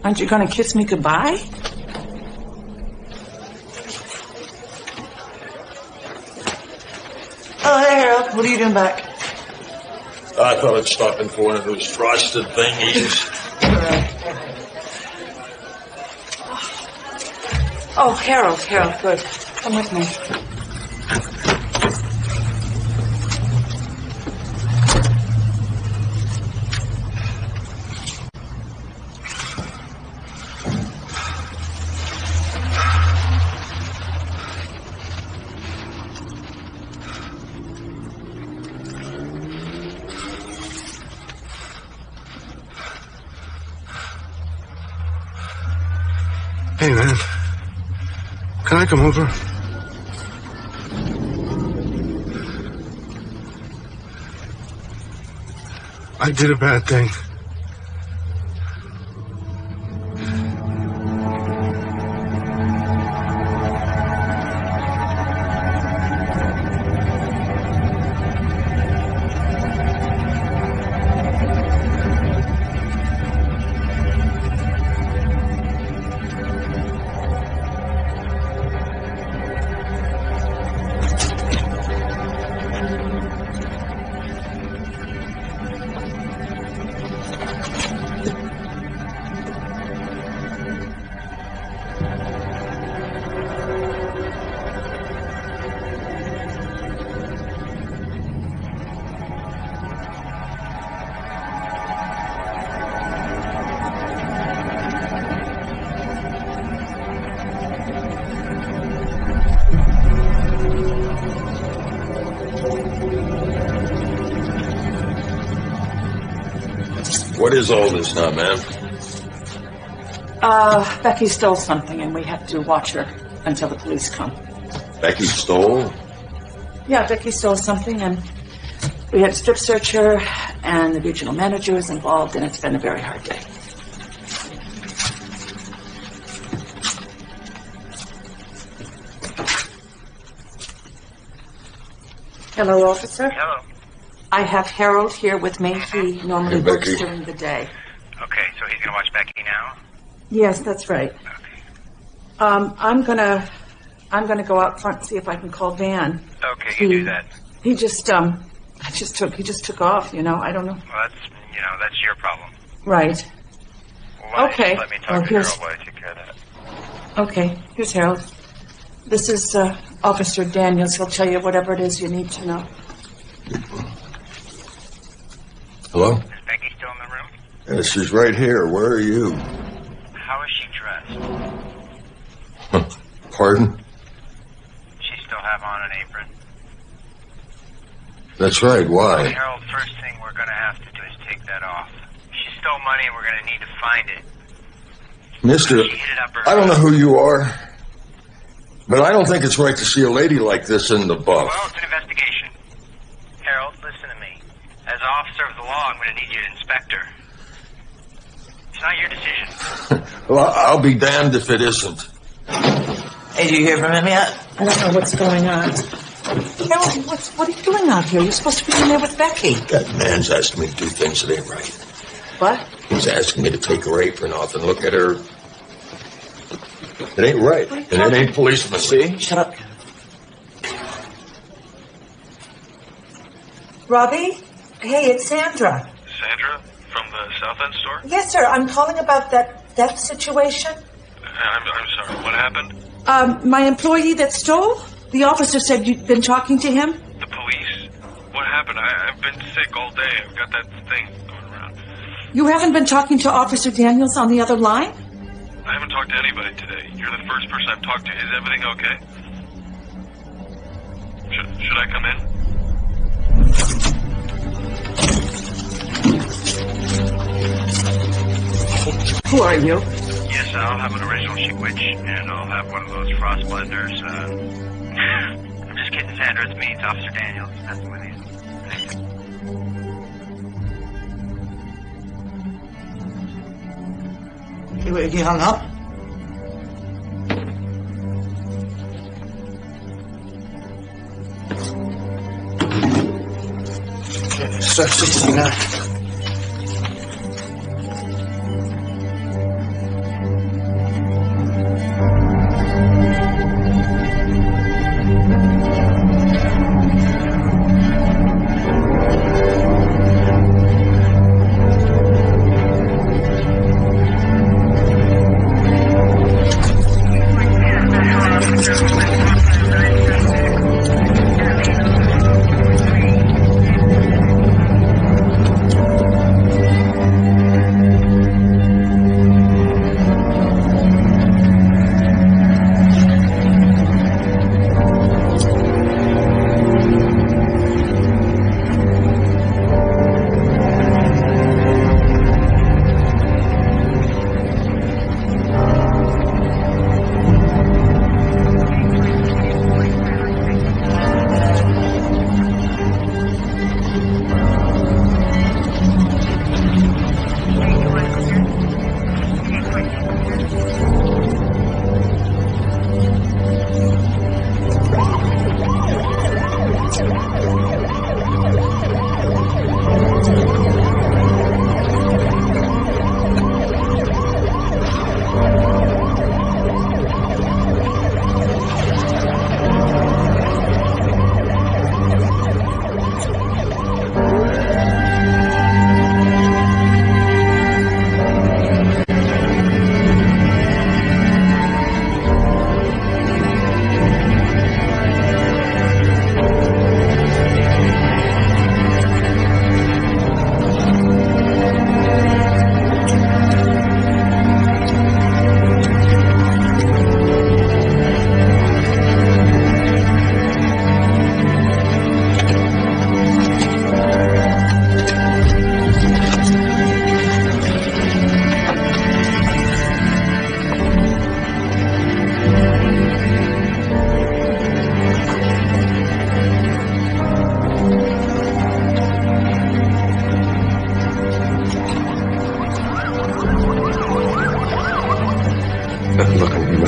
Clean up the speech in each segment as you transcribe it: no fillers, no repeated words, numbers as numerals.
Aren't you going to kiss me goodbye? Oh, hey, Harold. What are you doing back? I thought I'd stop in for one of those frosted thingies. Oh, Harold, good. Come with me. Hey, man. Can I come over? I did a bad thing. What is all this now, ma'am? Becky stole something and we have to watch her until the police come. Becky stole? Yeah, Becky stole something and we had to strip search her and the regional manager is involved and it's been a very hard day. Hello, officer. Hello. I have Harold here with me. He normally Hey, works Becky. during the day. Okay, so he's gonna watch Becky now? Yes, that's right. Okay. I'm gonna go out front and see if I can call Van. Okay, you do that. He just took off, I don't know. Well, that's your problem. Right. Well, why don't you Okay. just let me talk Well, to here's- Harold while I take care of that. Okay, here's Harold. This is Officer Daniels. He'll tell you whatever it is you need to know. Hello? Is Becky still in the room? Yes, she's right here. Where are you? How is she dressed? Pardon? She still have on an apron? That's right. Well, Why? Harold, first thing we're gonna have to do is take that off. She stole money and we're gonna need to find it. Mister, She hid it up her I don't know who you are, but I don't think it's right to see a lady like this in the buff. Well, it's an investigation. Harold, listen to me. As an officer of the law, I'm going to need you to inspect her. It's not your decision. Well, I'll be damned if it isn't. Hey, did you hear from him yet? I don't know what's going on. Harold, what are you doing out here? You're supposed to be in there with Becky. That man's asking me to do things that ain't right. What? He's asking me to take her apron off and look at her. It ain't right. And it ain't policeman. See? Shut up. Robbie? Hey, it's Sandra. Sandra from the South End store? Yes, sir. I'm calling about that theft situation. I'm sorry, what happened? My employee that stole? The officer said you'd been talking to him? The police? What happened? I've been sick all day. I've got that thing going around. You haven't been talking to Officer Daniels on the other line? I haven't talked to anybody today. You're the first person I've talked to. Is everything okay? Should I come in? Who are you? Yes, I'll have an original chic witch, and I'll have one of those frost blenders. I'm just kidding, Sandra. It's me. It's Officer Daniels. That's with you. You hung up? Start 69.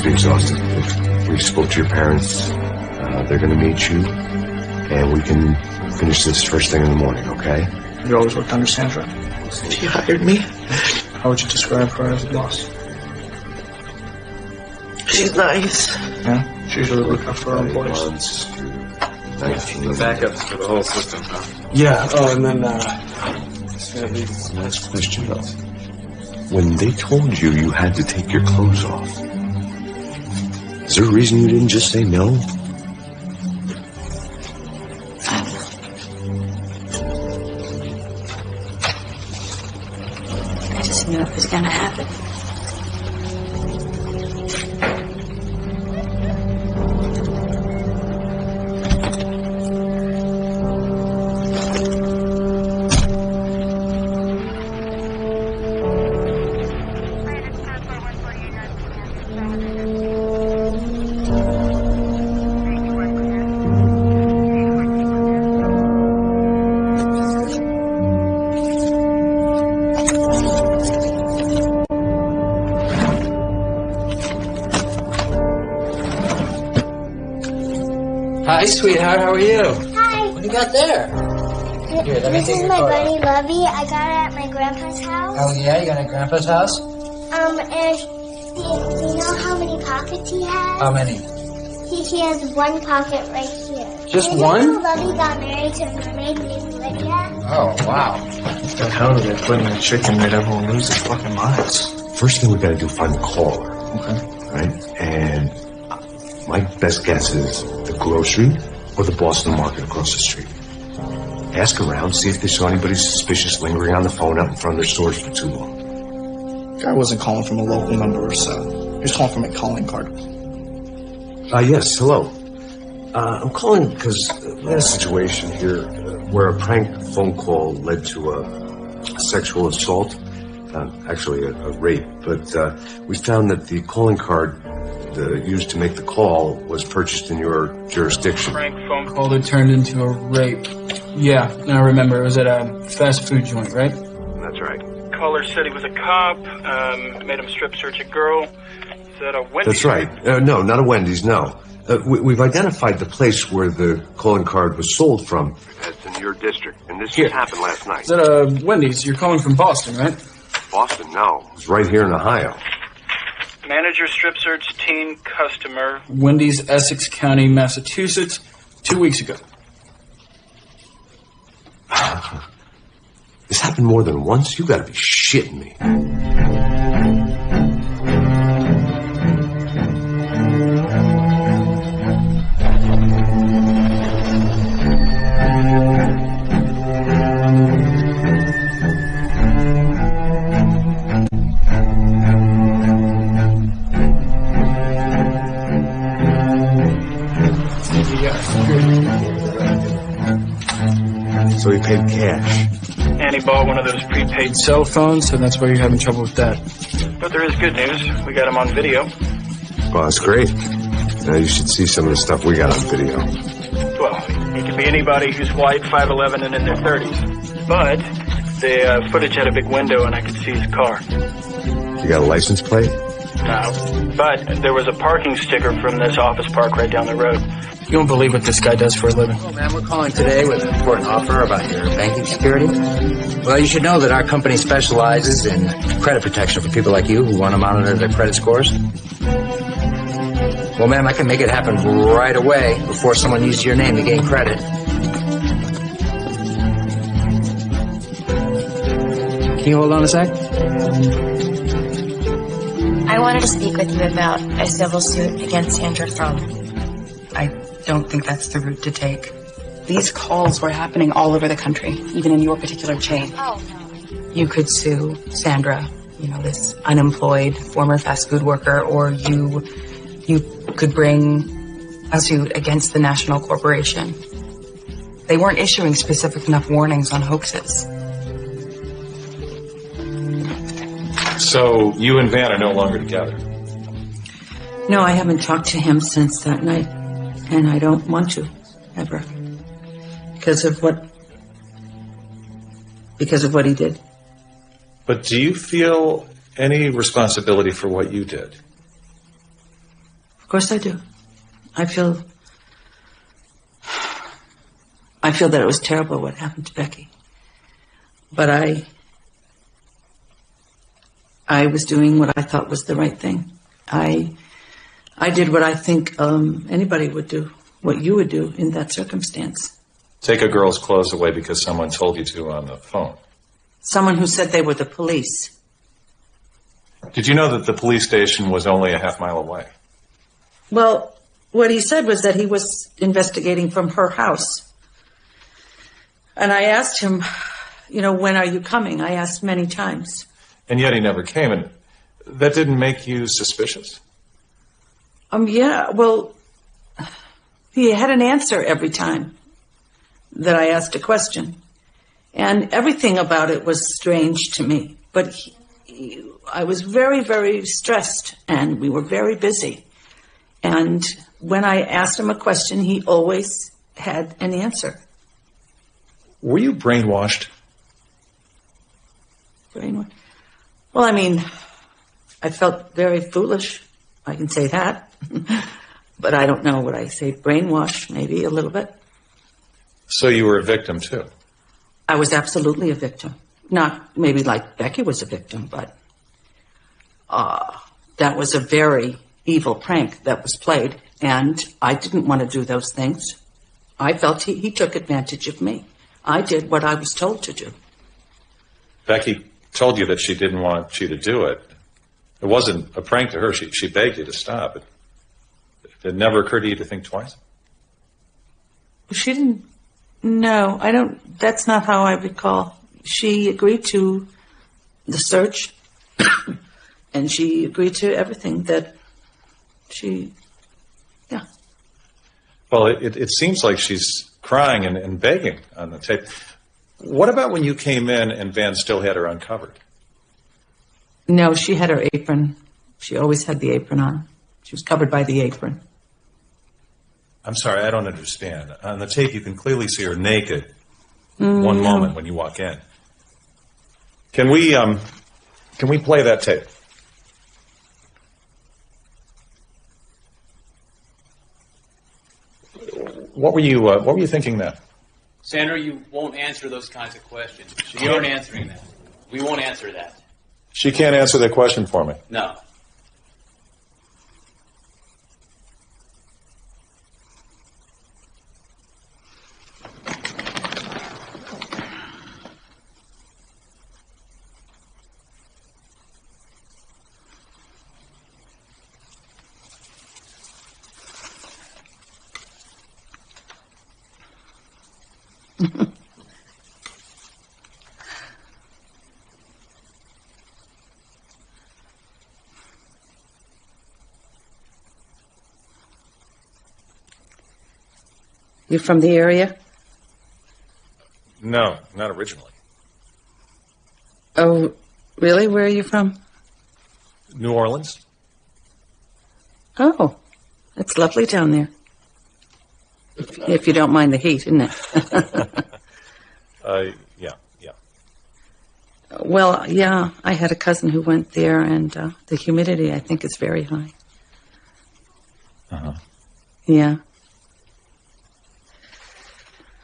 must be exhausted. We spoke to your parents. They're going to meet you, and we can finish this first thing in the morning, okay? You always worked under Sandra. She hired me. How would you describe her as a boss? She's nice. Yeah? She usually look out for her employees. Backups for the whole system, huh? Yeah. Oh, and then, Last question. When they told you you had to take your clothes off, is there a reason you didn't just say no? I just knew it was going to happen. Hi, sweetheart. How are you? Hi. What do you got there? Here, let me This take is your my photo. buddy Lovey. I got it at my grandpa's house. Oh, yeah? You got it at Grandpa's house? And do you know how many pockets he has? How many? He has one pocket right here. Just and one? You know Lovey got married to a mermaid named Lydia? Oh, wow. what the hell did they put in the chicken that everyone lose their fucking minds? First thing we got to do is find the caller, Okay. right? And my best guess is the grocery or the Boston market across the street. Ask around, see if they saw anybody suspicious lingering on the phone out in front of their stores for too long. Guy wasn't calling from a local number, so he was calling from a calling card. Yes, hello. I'm calling because we had a situation here where a prank phone call led to a sexual assault, actually a rape, but we found that the calling card used to make the call was purchased in your jurisdiction. Prank phone call that turned into a rape. Yeah, I remember. It was at a fast food joint, right? That's right. Caller said he was a cop, made him strip search a girl, said a Wendy's. That's right. No, not a Wendy's, no. We've identified the place where the calling card was sold from. That's in your district, and this Here. happened last night. Is that a Wendy's? You're calling from Boston, right? Boston, no. It's right here in Ohio. Manager strip search teen customer. Wendy's, Essex County, Massachusetts, 2 weeks ago. This happened more than once? You gotta be shitting me. So he paid cash. And he bought one of those prepaid cell phones, so that's why you're having trouble with that. But there is good news. We got him on video. Well, that's great. Now you should see some of the stuff we got on video. Well, he could be anybody who's white, 5'11", and in their 30s. But the footage had a big window, and I could see his car. You got a license plate? No. But there was a parking sticker from this office park right down the road. You won't believe what this guy does for a living. Oh, man, we're calling today with an important offer about your banking security. Well, you should know that our company specializes in credit protection for people like you who want to monitor their credit scores. Well, ma'am, I can make it happen right away before someone uses your name to gain credit. Can you hold on a sec? I wanted to speak with you about a civil suit against Sandra Fromm. I don't think that's the route to take. These calls were happening all over the country, even in your particular chain. Oh, no. You could sue Sandra, this unemployed former fast food worker, or you could bring a suit against the national corporation. They weren't issuing specific enough warnings on hoaxes. So you and Van are no longer together? No, I haven't talked to him since that night, and I don't want to, ever. Because of what he did. But do you feel any responsibility for what you did? course I do. I feel that it was terrible what happened to Becky. But I was doing what I thought was the right thing. I did what I think anybody would do, what you would do in that circumstance. Take a girl's clothes away because someone told you to on the phone. Someone who said they were the police. Did you know that the police station was only a half-mile away? Well, what he said was that he was investigating from her house. And I asked him, when are you coming? I asked many times. And yet he never came, and that didn't make you suspicious? Yeah, well, he had an answer every time that I asked a question. And everything about it was strange to me. But I was very, very stressed, and we were very busy. And when I asked him a question, he always had an answer. Were you brainwashed? Brainwashed? Well, I felt very foolish. I can say that. But I don't know what I say. Brainwashed, maybe a little bit. So you were a victim, too? I was absolutely a victim. Not maybe like Becky was a victim, but that was a very evil prank that was played, and I didn't want to do those things. I felt he took advantage of me. I did what I was told to do. Becky told you that she didn't want you to do it. It wasn't a prank to her. She begged you to stop. It never occurred to you to think twice? She didn't. No, I don't. That's not how I recall. She agreed to the search, and she agreed to everything that yeah. Well, it seems like she's crying and begging on the tape. What about when you came in and Van still had her uncovered? No, she had her apron. She always had the apron on. She was covered by the apron. I'm sorry, I don't understand. On the tape, you can clearly see her naked one moment when you walk in. Can we play that tape? What were you thinking then? Sandra, you won't answer those kinds of questions. You aren't answering that. We won't answer that. She can't answer that question for me. No. You from the area? No, not originally. Oh, really? Where are you from? New Orleans. Oh, it's lovely down there. If you don't mind the heat, isn't it? Yeah. Well, yeah, I had a cousin who went there, and the humidity, I think, is very high. Uh-huh. Yeah.